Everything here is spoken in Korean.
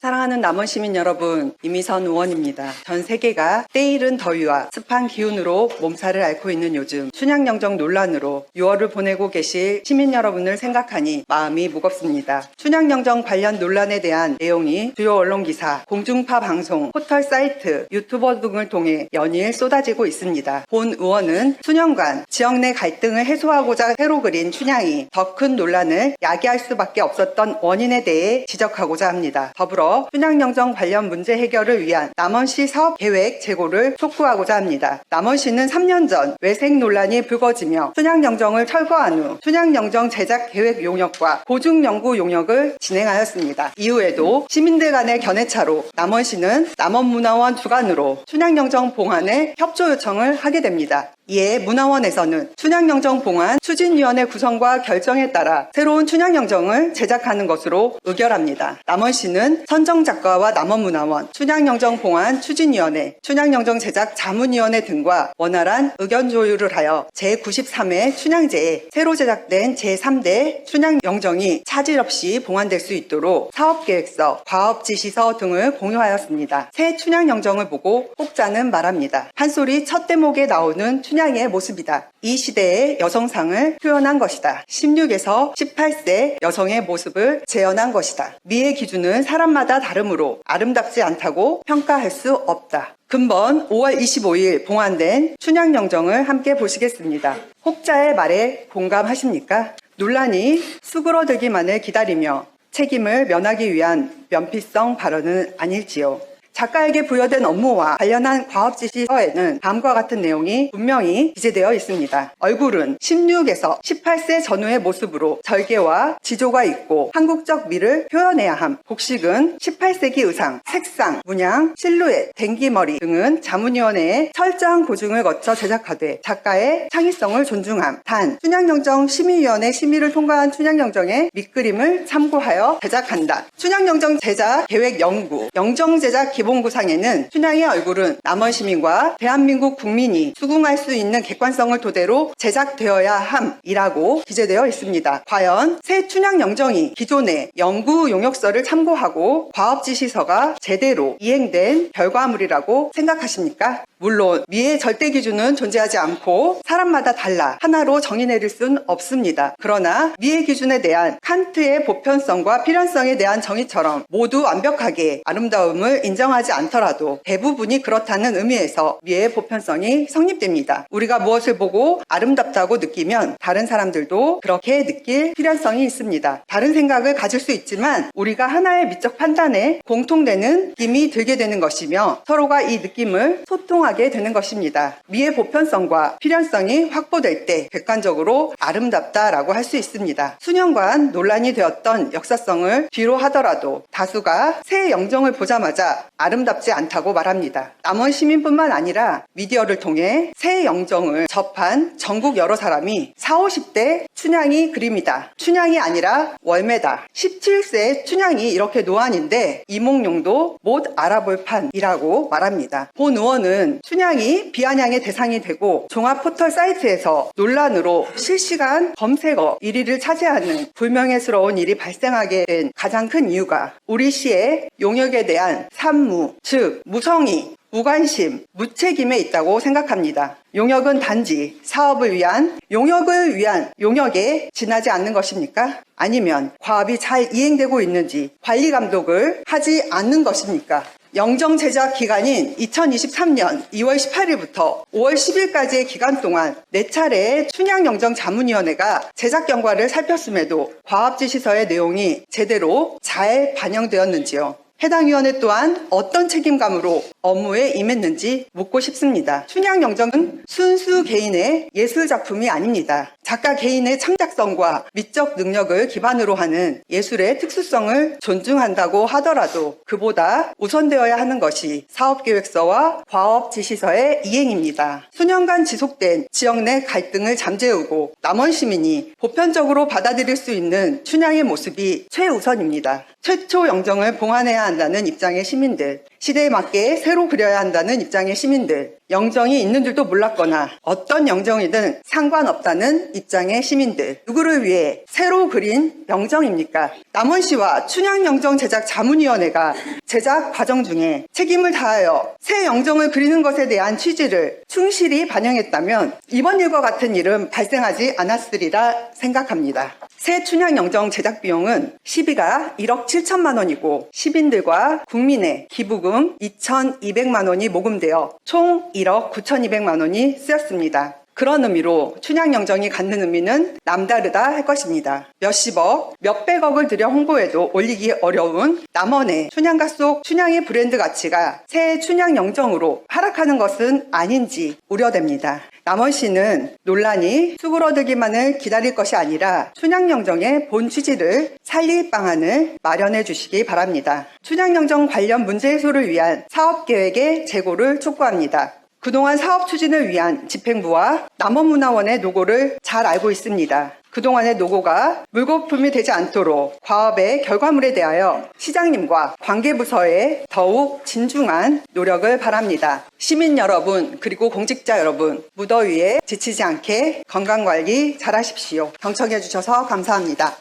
사랑하는 남원 시민 여러분, 이미선 의원입니다. 전 세계가 때이른 더위와 습한 기온으로 몸살을 앓고 있는 요즘 춘향영정 논란으로 6월을 보내고 계실 시민 여러분을 생각하니 마음이 무겁습니다. 춘향영정 관련 논란에 대한 내용이 주요 언론기사, 공중파 방송, 포털 사이트, 유튜버 등을 통해 연일 쏟아지고 있습니다. 본 의원은 수년간 지역 내 갈등을 해소하고자 새로 그린 춘향이 더 큰 논란을 야기할 수밖에 없었던 원인에 대해 지적하고자 합니다. 더불어 춘향영정 관련 문제 해결을 위한 남원시 사업계획 제고를 촉구하고자 합니다. 남원시는 3년 전 외색 논란이 불거지며 춘향영정을 철거한 후 춘향영정 제작 계획 용역과 보증 연구 용역을 진행하였습니다. 이후에도 시민들 간의 견해차로 남원시는 남원문화원 주관으로 춘향영정 봉안에 협조 요청을 하게 됩니다. 이에 문화원에서는 춘향영정 봉안 추진위원회 구성과 결정에 따라 새로운 춘향영정을 제작하는 것으로 의결합니다. 남원시는 선정작가와 남원문화원, 춘향영정 봉안 추진위원회, 춘향영정 제작 자문위원회 등과 원활한 의견 조율을 하여 제93회 춘향제에 새로 제작된 제3대 춘향영정이 차질 없이 봉안될 수 있도록 사업계획서, 과업지시서 등을 공유하였습니다. 새 춘향영정을 보고 혹자는 말합니다. 판소리 첫 대목에 나오는 춘향의 모습이다. 이 시대의 여성상을 표현한 것이다. 16에서 18세 여성의 모습을 재현한 것이다. 미의 기준은 사람마다 다르므로 아름답지 않다고 평가할 수 없다. 근본 5월 25일 봉안된 춘향영정을 함께 보시겠습니다. 혹자의 말에 공감하십니까? 논란이 수그러들기만을 기다리며 책임을 면하기 위한 면피성 발언은 아닐지요. 작가에게 부여된 업무와 관련한 과업지시서에는 다음과 같은 내용이 분명히 기재되어 있습니다. 얼굴은 16에서 18세 전후의 모습으로 절개와 지조가 있고 한국적 미를 표현해야 함. 복식은 18세기 의상, 색상, 문양, 실루엣, 댕기머리 등은 자문위원회의 철저한 고증을 거쳐 제작하되 작가의 창의성을 존중함. 단, 춘향영정 심의위원회 심의를 통과한 춘향영정의 밑그림을 참고하여 제작한다. 춘향영정 제작 계획 연구, 영정 제작 기본구상에는 춘향의 얼굴은 남원 시민과 대한민국 국민이 수긍할 수 있는 객관성을 토대로 제작되어야 함이라고 기재되어 있습니다. 과연 새 춘향영정이 기존의 연구 용역서를 참고하고 과업지시서가 제대로 이행된 결과물이라고 생각하십니까? 물론 미의 절대 기준은 존재하지 않고 사람마다 달라 하나로 정의 내릴 순 없습니다. 그러나 미의 기준에 대한 칸트의 보편성과 필연성에 대한 정의처럼 모두 완벽하게 아름다움을 인정하지 않더라도 대부분이 그렇다는 의미에서 미의 보편성이 성립됩니다. 우리가 무엇을 보고 아름답다고 느끼면 다른 사람들도 그렇게 느낄 필연성이 있습니다. 다른 생각을 가질 수 있지만 우리가 하나의 미적 판단에 공통되는 느낌이 들게 되는 것이며 서로가 이 느낌을 소통하게 되는 것입니다. 미의 보편성과 필연성이 확보될 때 객관적으로 아름답다라고 할 수 있습니다. 수년간 논란이 되었던 역사성을 뒤로 하더라도 다수가 새 영정을 보자마자 아름답지 않다고 말합니다. 남원 시민뿐만 아니라 미디어를 통해 새 영정을 접한 전국 여러 사람이 40, 50대 춘향이 그림이다. 춘향이 아니라 월매다. 17세 춘향이 이렇게 노안인데 이몽룡도 못 알아볼 판이라고 말합니다. 본 의원은 춘향이 비아냥의 대상이 되고 종합 포털 사이트에서 논란으로 실시간 검색어 1위를 차지하는 불명예스러운 일이 발생하게 된 가장 큰 이유가 우리 시의 용역에 대한 산무, 즉 무성의, 무관심, 무책임에 있다고 생각합니다. 용역은 단지 사업을 위한 용역에 지나지 않는 것입니까? 아니면 과업이 잘 이행되고 있는지 관리 감독을 하지 않는 것입니까? 영정 제작 기간인 2023년 2월 18일부터 5월 10일까지의 기간 동안 4차례의 춘향영정 자문위원회가 제작 경과를 살폈음에도 과업지시서의 내용이 제대로 잘 반영되었는지요? 해당 위원회 또한 어떤 책임감으로 업무에 임했는지 묻고 싶습니다. 춘향영정은 순수 개인의 예술작품이 아닙니다. 작가 개인의 창작성과 미적 능력을 기반으로 하는 예술의 특수성을 존중한다고 하더라도 그보다 우선되어야 하는 것이 사업계획서와 과업지시서의 이행입니다. 수년간 지속된 지역 내 갈등을 잠재우고 남원 시민이 보편적으로 받아들일 수 있는 춘향의 모습이 최우선입니다. 최초 영정을 봉안해야 한다는 입장의 시민들, 시대에 맞게 새로 그려야 한다는 입장의 시민들, 영정이 있는 줄도 몰랐거나 어떤 영정이든 상관없다는 입장의 시민들, 누구를 위해 새로 그린 영정입니까? 남원시와 춘향영정 제작 자문위원회가 제작 과정 중에 책임을 다하여 새 영정을 그리는 것에 대한 취지를 충실히 반영했다면 이번 일과 같은 일은 발생하지 않았으리라 생각합니다. 새 춘향영정 제작 비용은 시비가 1억 7천만 원이고 시민들과 국민의 기부금 2,200만 원이 모금되어 총 1억 9,200만 원이 쓰였습니다. 그런 의미로 춘향영정이 갖는 의미는 남다르다 할 것입니다. 몇십억, 몇백억을 들여 홍보해도 올리기 어려운 남원의 춘향가 속 춘향의 브랜드 가치가 새 춘향영정으로 하락하는 것은 아닌지 우려됩니다. 남원시는 논란이 수그러들기만을 기다릴 것이 아니라 춘향영정의 본 취지를 살릴 방안을 마련해 주시기 바랍니다. 춘향영정 관련 문제 해소를 위한 사업계획의 제고를 촉구합니다. 그동안 사업 추진을 위한 집행부와 남원문화원의 노고를 잘 알고 있습니다. 그동안의 노고가 물거품이 되지 않도록 과업의 결과물에 대하여 시장님과 관계부서에 더욱 진중한 노력을 바랍니다. 시민 여러분 그리고 공직자 여러분, 무더위에 지치지 않게 건강관리 잘하십시오. 경청해 주셔서 감사합니다.